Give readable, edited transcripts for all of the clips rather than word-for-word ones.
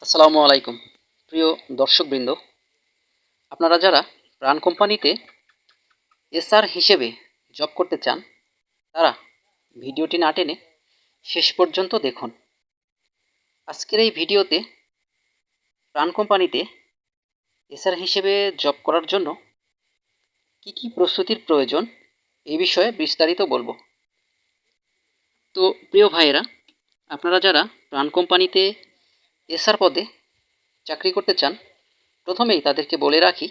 আসসালামু আলাইকুম। প্রিয় দর্শকবৃন্দ, আপনারা যারা প্রাণ কোম্পানিতে এসআর হিসেবে জব করতে চান, তারা ভিডিওটি না টেনে শেষ পর্যন্ত দেখুন। আজকের এই ভিডিওতে প্রাণ কোম্পানিতে এসআর হিসেবে জব করার জন্য কি কি প্রস্তুতির প্রয়োজন এই বিষয়ে বিস্তারিত বলবো। তো প্রিয় ভাইয়েরা, আপনারা যারা প্রাণ কোম্পানিতে এসআর পদে চাকরি করতে চান, প্রথমেই তাদেরকে বলে রাখি,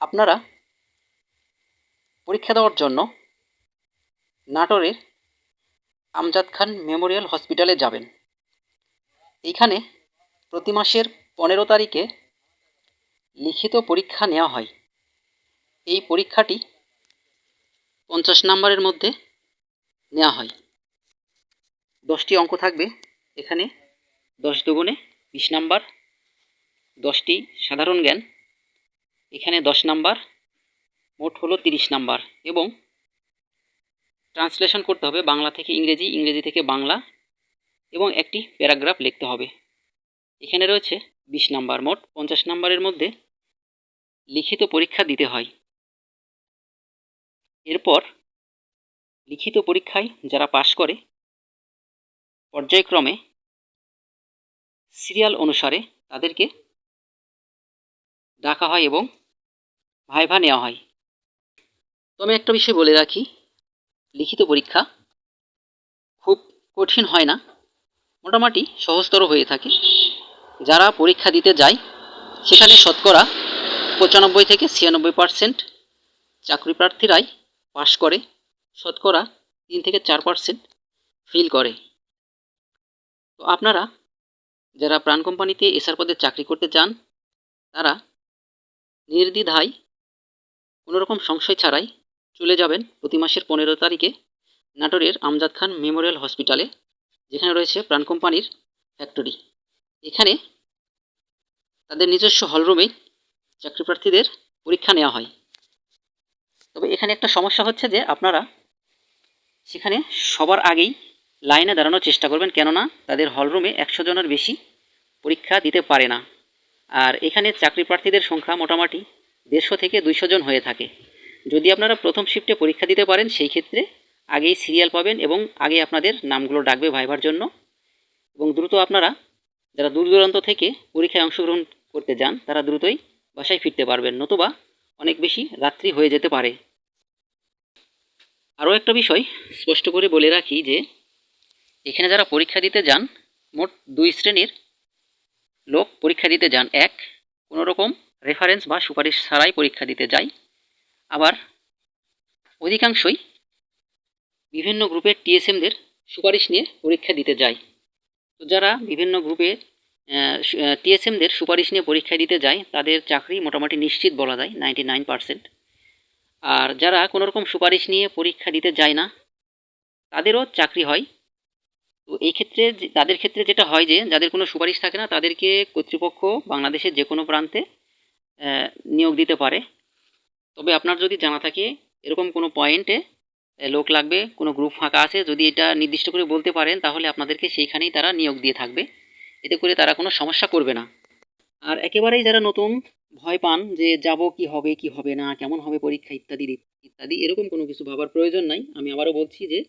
আপনারা পরীক্ষা দেওয়ার জন্য নাটোরের আমজাদ খান মেমোরিয়াল হসপিটালে যাবেন। এইখানে প্রতি মাসের 15 তারিখে লিখিত পরীক্ষা নেওয়া হয়। এই পরীক্ষাটি 50 নম্বরের মধ্যে নেওয়া হয়। 10টি অঙ্ক থাকবে এখানে। 10 দুগুণে 20 নাম্বার। 10টি সাধারণ জ্ঞান, এখানে 10 নাম্বার, মোট হলো 30 নাম্বার। এবং ট্রান্সলেশন করতে হবে বাংলা থেকে ইংরেজি, ইংরেজি থেকে বাংলা, এবং একটি প্যারাগ্রাফ লিখতে হবে। এখানে রয়েছে 20 নাম্বার। মোট 50 নাম্বারের মধ্যে লিখিত পরীক্ষা দিতে হয়। এরপর লিখিত পরীক্ষায় যারা পাশ করে, পর্যায়ক্রমে সিরিয়াল অনুসারে তাদেরকে ডাকা হয় এবং ভাইভা নেওয়া হয়। তো আমি একটা বিষয় বলে রাখি, লিখিত পরীক্ষা খুব কঠিন হয় না, মোটামুটি সহজতর হয়ে থাকে। যারা পরীক্ষা দিতে যায় সেখানে শতকরা 95 থেকে 96% চাকরি প্রার্থীরাই পাশ করে, শতকরা 3 থেকে 4% ফেল করে। তো আপনারা যারা প্রাণ কোম্পানিতে এসআর পদে চাকরি করতে চান, তারা নির্দ্বিধায় কোনোরকম সংশয় ছাড়াই চলে যাবেন প্রতি মাসের 15 তারিখে নাটোরের আমজাদ খান মেমোরিয়াল হসপিটালে, যেখানে রয়েছে প্রাণ কোম্পানির ফ্যাক্টরি। এখানে তাদের নিজস্ব হলরুমে চাকরি প্রার্থীদের পরীক্ষা নেওয়া হয়। তবে এখানে একটা সমস্যা হচ্ছে যে আপনারা সেখানে সবার আগেই লাইনে দাঁড়ানোর চেষ্টা করবেন, কেননা তাদের হলরুমে 100 জনের বেশি পরীক্ষা দিতে পারে না। আর এখানে চাকরি প্রার্থীদের সংখ্যা মোটামুটি 150 থেকে 200 জন হয়ে থাকে। যদি আপনারা প্রথম শিফটে পরীক্ষা দিতে পারেন, সেই ক্ষেত্রে আগেই সিরিয়াল পাবেন এবং আগে আপনাদের নামগুলো ডাকবে ভাইভার জন্য। এবং দ্রুত আপনারা যারা দূর দূরান্ত থেকে পরীক্ষায় অংশগ্রহণ করতে যান, তারা দ্রুতই বাসায় ফিরতে পারবেন, নতুবা অনেক বেশি রাত্রি হয়ে যেতে পারে। আরও একটা বিষয় স্পষ্ট করে বলে রাখি যে এখানে যারা পরীক্ষা দিতে যান, মোট 2 শ্রেণীর লোক পরীক্ষা দিতে যান। এক, কোনো রকম রেফারেন্স বা সুপারিশ ছাড়াই পরীক্ষা দিতে যায়। আবার অধিকাংশই বিভিন্ন গ্রুপের টিএসএমদের সুপারিশ নিয়ে পরীক্ষা দিতে যায়। তো যারা বিভিন্ন গ্রুপের টিএসএমদের সুপারিশ নিয়ে পরীক্ষা দিতে যায়, তাদের চাকরি মোটামুটি নিশ্চিত বলা যায় 99%। আর যারা কোনো রকম সুপারিশ নিয়ে পরীক্ষা দিতে যায় না, তাদেরও চাকরি হয়। তো এই ক্ষেত্রে তাদের ক্ষেত্রে যেটা হয় যে যাদের কোনো সুপারিশ থাকে না, তাদেরকে কর্তৃপক্ষ বাংলাদেশের যে কোনো প্রান্তে নিয়োগ দিতে পারে। তবে আপনার যদি জানা থাকে এরকম কোনো পয়েন্টে লোক লাগবে, কোনো গ্রুপ ফাঁকা আছে, যদি এটা নির্দিষ্ট করে বলতে পারেন, তাহলে আপনাদেরকে সেইখানেই তারা নিয়োগ দিয়ে থাকবে। এতে করে তারা কোনো সমস্যা করবে না। আর একেবারেই যারা নতুন ভয় পান যে যাব কি হবে কি হবে না, কেমন হবে পরীক্ষা ইত্যাদি ইত্যাদি, এরকম কোনো কিছু ভাবার প্রয়োজন নাই। আমি আবারও বলছি যে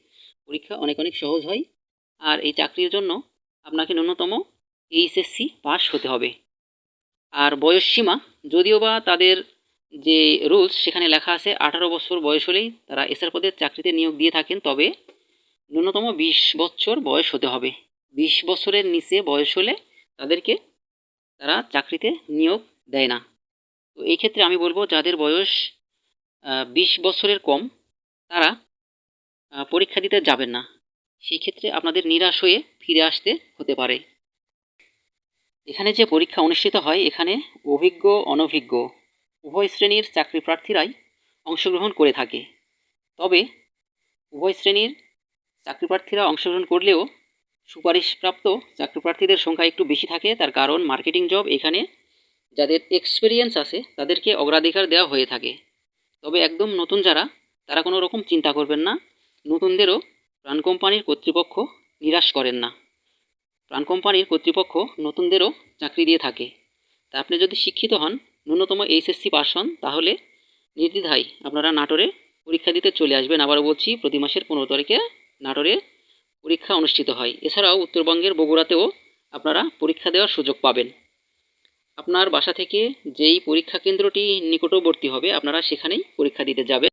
পরীক্ষা অনেক অনেক সহজ হয়। আর এই চাকরির জন্য আপনাকে ন্যূনতম এইচএসসি পাস হতে হবে। আর বয়সসীমা, যদিও বা তাদের যে রুলস সেখানে লেখা আছে 18 বছর বয়স হলেই তারা এসআর পদের চাকরিতে নিয়োগ দিয়ে থাকেন, তবে ন্যূনতম 20 বছর বয়স হতে হবে। 20 বছরের নিচে বয়স হলে তারা চাকরিতে নিয়োগ দেয় না। তো এই ক্ষেত্রে আমি বলবো যাদের বয়স 20 বছরের কম, তারা পরীক্ষা দিতে যাবেন না। সেই ক্ষেত্রে আপনাদের নিরাশ হয়ে ফিরে আসতে হতে পারে। এখানে যে পরীক্ষা অনুষ্ঠিত হয়, এখানে অভিজ্ঞ অনভিজ্ঞ উভয় শ্রেণীর চাকরি প্রার্থীরাই অংশগ্রহণ করে থাকে। তবে উভয় শ্রেণীর চাকরি প্রার্থীরা অংশগ্রহণ করলেও সুপারিশপ্রাপ্ত চাকরি প্রার্থীদের সংখ্যা একটু বেশি থাকে। তার কারণ মার্কেটিং জব, এখানে যাদের এক্সপিরিয়েন্স আছে তাদেরকে অগ্রাধিকার দেওয়া হয়ে থাকে। তবে একদম নতুন যারা, তারা কোনো রকম চিন্তা করবেন না, নতুনদেরও প্রাণ কোম্পানির কর্তৃপক্ষ নিরাশ করেন না। প্রাণ কোম্পানির কর্তৃপক্ষ নতুনদেরও চাকরি দিয়ে থাকে। তা আপনি যদি শিক্ষিত হন, ন্যূনতম এইচএসসি পাস হন, তাহলে নির্দ্বিধায় আপনারা নাটোরে পরীক্ষা দিতে চলে আসবেন। আবারও বলছি, প্রতি মাসের 15 তারিখে নাটোরে পরীক্ষা অনুষ্ঠিত হয়। এছাড়াও উত্তরবঙ্গের বগুড়াতেও আপনারা পরীক্ষা দেওয়ার সুযোগ পাবেন। আপনার বাসা থেকে যেই পরীক্ষা কেন্দ্রটি নিকটবর্তী হবে, আপনারা সেখানেই পরীক্ষা দিতে যাবেন।